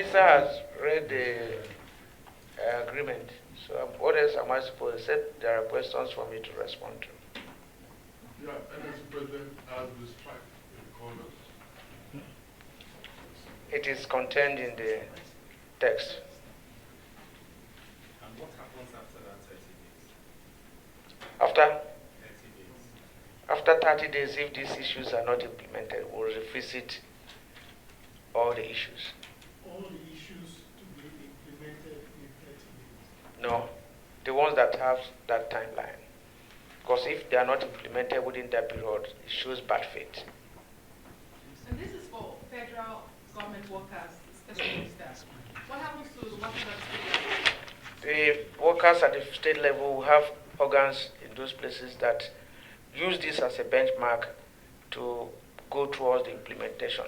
Minister has read the agreement. So what else am I supposed to say? There are questions for me to respond to. Yeah, NLC President has the strike in the corners. It is contained in the text. And what happens after that 30 days? After 30 days. After 30 days, if these issues are not implemented, we'll revisit all the issues. All the issues to be implemented in 30 days? No, the ones that have that timeline. Because if they are not implemented within that period, it shows bad faith. And this is for federal government workers, especially staff. What happens to the workers at the state level? The workers at the state level will have organs in those places that use this as a benchmark to go towards the implementation.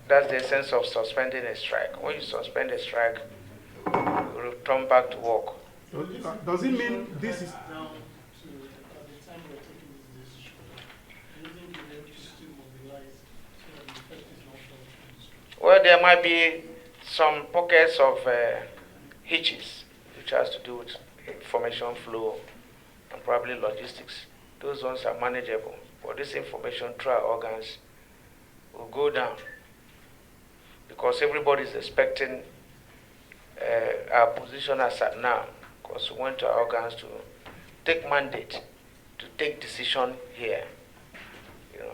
That's the essence of suspending a strike. When you suspend a strike, you return back to work. Does it mean this is Down to at the time we're taking this decision, using the electricity mobilized so that the effect is not felt. Well, there might be some pockets of hitches, which has to do with information flow and probably logistics. Those ones are manageable. But this information through our organs will go down because everybody is expecting our position as at now, because we went to our organs to take mandate, to take decision here.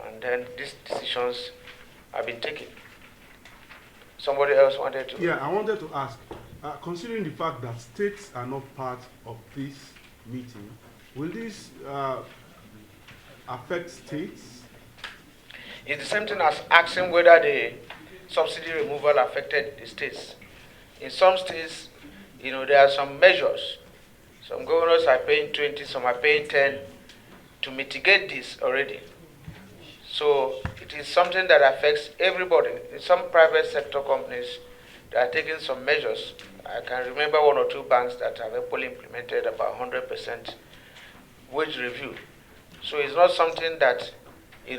And then these decisions have been taken. Somebody else wanted to? Yeah, I wanted to ask, considering the fact that states are not part of this meeting, will this affect states? It's the same thing as asking whether the subsidy removal affected the states. In some states, there are some measures. Some governors are paying 20, some are paying 10 to mitigate this already. So it is something that affects everybody. In some private sector companies, they are taking some measures. I can remember one or two banks that have actually implemented about 100% wage review. So it's not something that, we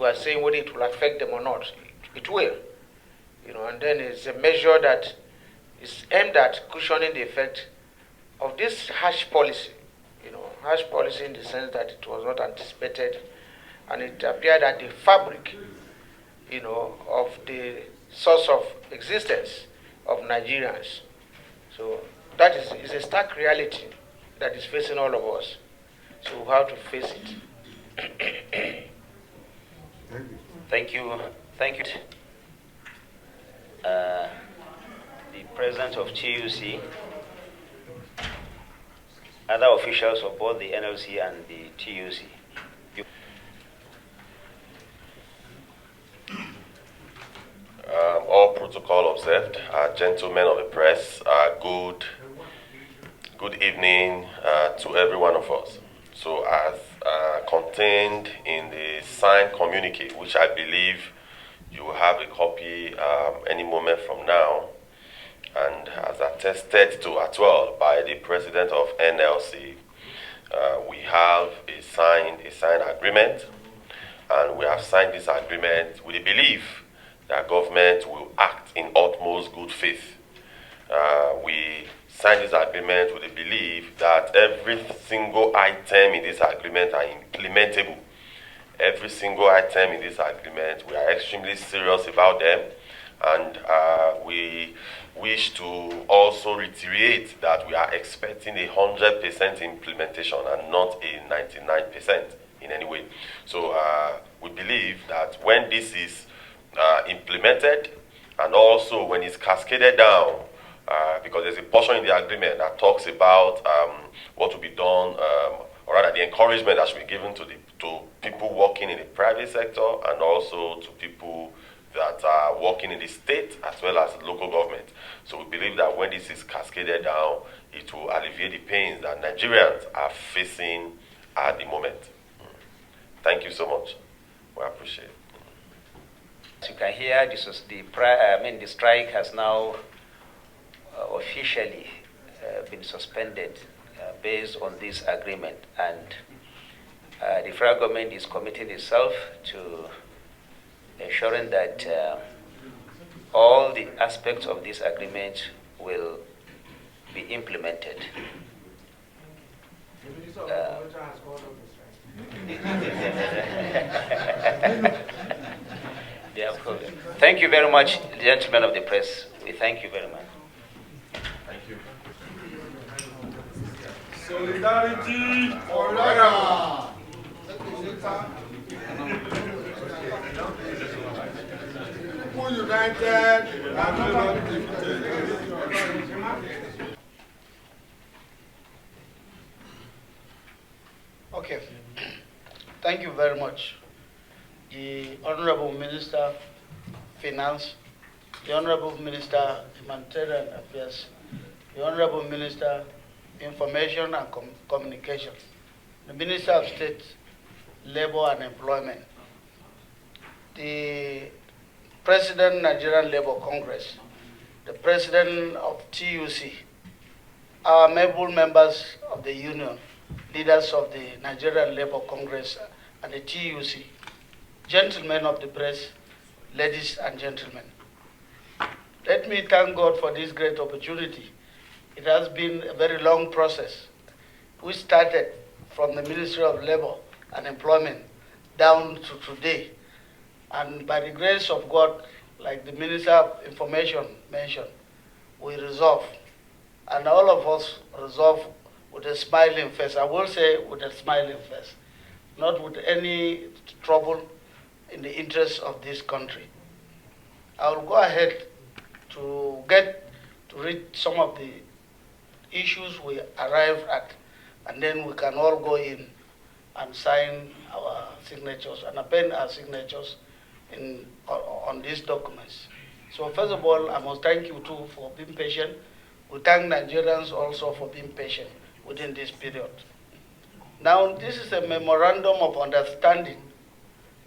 are saying whether it will affect them or not. It will. And then it's a measure that is aimed at cushioning the effect of this harsh policy. Harsh policy in the sense that it was not anticipated, and it appeared that the fabric, of the source of existence of Nigerians. So that is a stark reality that is facing all of us. So we have to face it. Thank you. Thank you. The president of TUC, other officials of both the NLC and the TUC. All protocol observed. Gentlemen of the press, good evening to every one of us. So as contained in the signed communique, which I believe you will have a copy any moment from now, and as attested to as well by the president of NLC, we have a signed agreement, and we have signed this agreement with the belief that government will act in utmost good faith. We signed this agreement with the belief that every single item in this agreement are implementable. Every single item in this agreement, we are extremely serious about them, and we wish to also reiterate that we are expecting 100% implementation and not a 99% in any way. So we believe that when this is implemented, and also when it's cascaded down, because there's a portion in the agreement that talks about what will be done, or rather the encouragement that should be given to people working in the private sector, and also to people that are working in the state as well as local government. So we believe that when this is cascaded down, it will alleviate the pains that Nigerians are facing at the moment. Thank you so much. We appreciate it. As you can hear, the strike has now officially been suspended based on this agreement, and The federal government is committing itself to ensuring that all the aspects of this agreement will be implemented. Thank you very much, gentlemen of the press. We thank you very much. Thank you. Solidarity forever. People united and never defeated. Okay, thank you very much. The Honorable Minister Finance, the Honorable Minister Humanitarian Affairs, the Honorable Minister Information and Communication, the Minister of State, Labor and Employment, the President Nigerian Labour Congress, the President of TUC, our able members of the Union, leaders of the Nigerian Labour Congress and the TUC, gentlemen of the press, ladies and gentlemen. Let me thank God for this great opportunity. It has been a very long process. We started from the Ministry of Labour and Employment down to today. And by the grace of God, like the Minister of Information mentioned, we resolve. And all of us resolve with a smiling face. I will say with a smiling face, not with any trouble in the interests of this country. I will go ahead to read some of the issues we arrived at, and then we can all go in and sign our signatures and append our signatures on these documents. So first of all, I must thank you too for being patient. We thank Nigerians also for being patient within this period. Now, this is a memorandum of understanding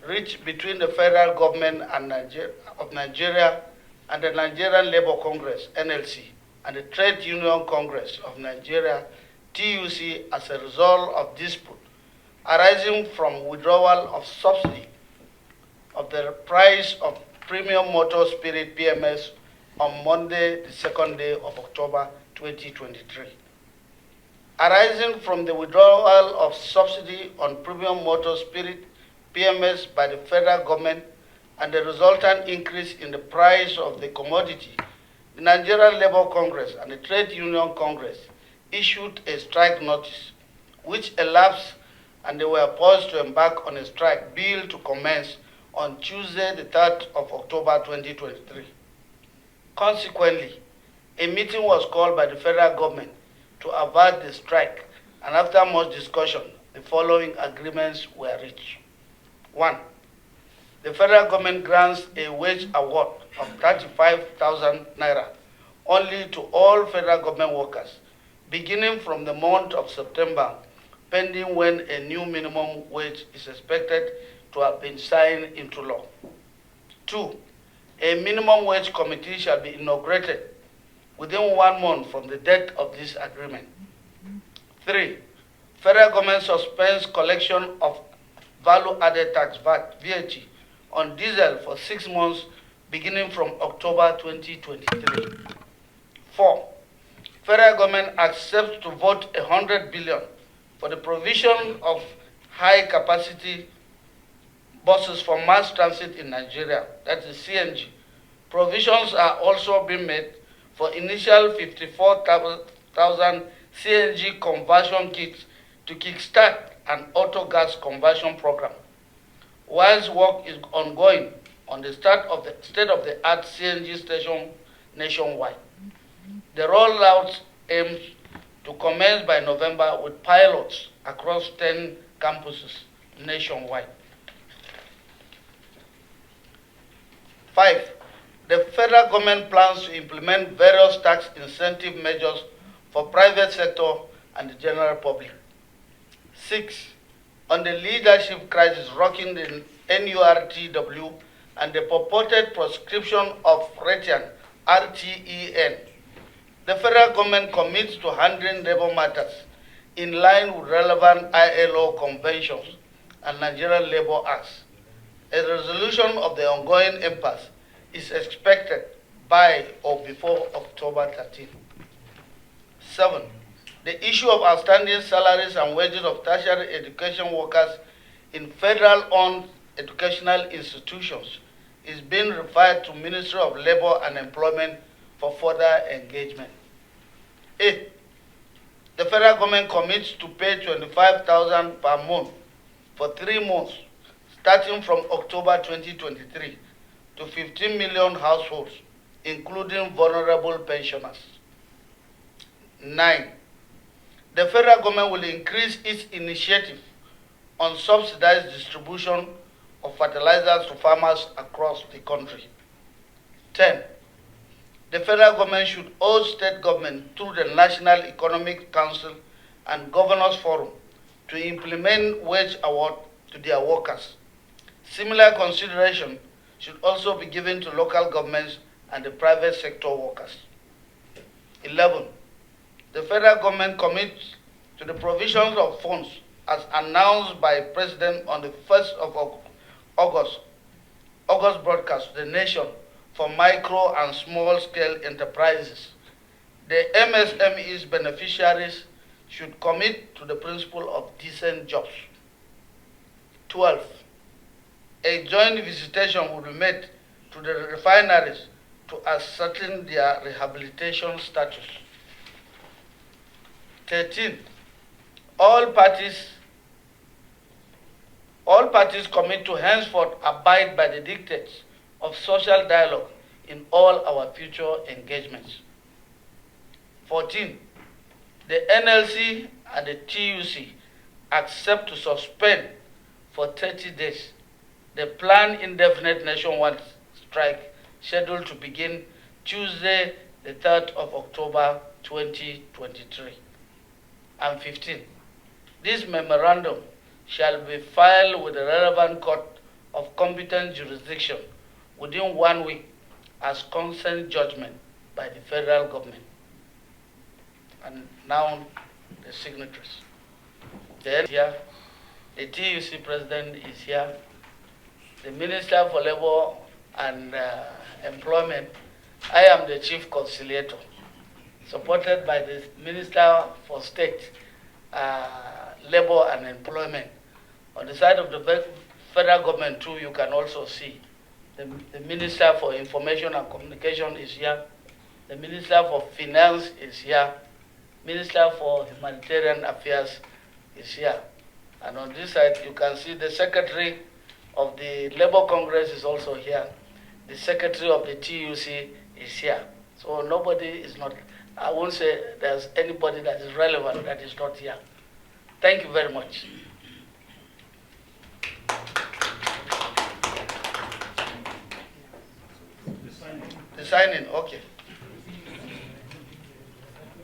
reached between the federal government of Nigeria and the Nigerian Labour Congress, NLC, and the Trade Union Congress of Nigeria, TUC, as a result of dispute arising from withdrawal of subsidy of the price of premium motor spirit PMS on Monday, the 2nd day of October 2023. Arising from the withdrawal of subsidy on premium motor spirit PMS by the federal government and the resultant increase in the price of the commodity, the Nigerian Labour Congress and the Trade Union Congress issued a strike notice, which elapsed, and they were poised to embark on a strike bill to commence on Tuesday, the 3rd of October 2023. Consequently, a meeting was called by the federal government to avert the strike, and after much discussion, the following agreements were reached. 1. The federal government grants a wage award of 35,000 naira only to all federal government workers, beginning from the month of September, pending when a new minimum wage is expected to have been signed into law. 2. A minimum wage committee shall be inaugurated within 1 month from the date of this agreement. 3. Federal government suspends collection of value-added tax VAT on diesel for 6 months beginning from October 2023. 4. Federal government accepts to vote 100 billion for the provision of high-capacity buses for mass transit in Nigeria, that is CNG. Provisions are also being made for initial 54,000 CNG conversion kits to kickstart an auto gas conversion program, whilst work is ongoing on the start of the state-of-the-art CNG station nationwide. The rollout aims to commence by November with pilots across 10 campuses nationwide. 5. The federal government plans to implement various tax incentive measures for private sector and the general public. 6. On the leadership crisis rocking the NURTW and the purported proscription of Retian, RTEN, the federal government commits to handling labor matters in line with relevant ILO conventions and Nigerian Labour Acts. A resolution of the ongoing impasse is expected by or before October 13. 7. The issue of outstanding salaries and wages of tertiary education workers in federal-owned educational institutions is being referred to Ministry of Labor and Employment for further engagement. 8. The federal government commits to pay 25,000 per month for 3 months, starting from October 2023, to 15 million households, including vulnerable pensioners. 9. The federal government will increase its initiative on subsidized distribution of fertilizers to farmers across the country. 10. The federal government should urge state government through the National Economic Council and Governors Forum to implement wage award to their workers. Similar consideration should also be given to local governments and the private sector workers. 11. The federal government commits to the provisions of funds as announced by President on the 1st of August broadcast to the nation for micro and small scale enterprises. The MSME's beneficiaries should commit to the principle of decent jobs. 12. A joint visitation will be made to the refineries to ascertain their rehabilitation status. 13. All parties commit to henceforth abide by the dictates of social dialogue in all our future engagements. 14. The NLC and the TUC accept to suspend for 30 days the planned indefinite nationwide strike scheduled to begin Tuesday, the 3rd of October 2023. And 15. This memorandum shall be filed with the relevant court of competent jurisdiction within 1 week as consent judgment by the federal government. And now the signatories. Then here, the TUC president is here. The Minister for Labor and Employment. I am the chief conciliator, supported by the Minister for State, Labor and Employment. On the side of the federal government too, you can also see the Minister for Information and Communication is here. The Minister for Finance is here. Minister for Humanitarian Affairs is here. And on this side, you can see the Secretary of the Labour Congress is also here. The Secretary of the TUC is here. So nobody is not, I won't say there's anybody that is relevant that is not here. Thank you very much. The signing, okay.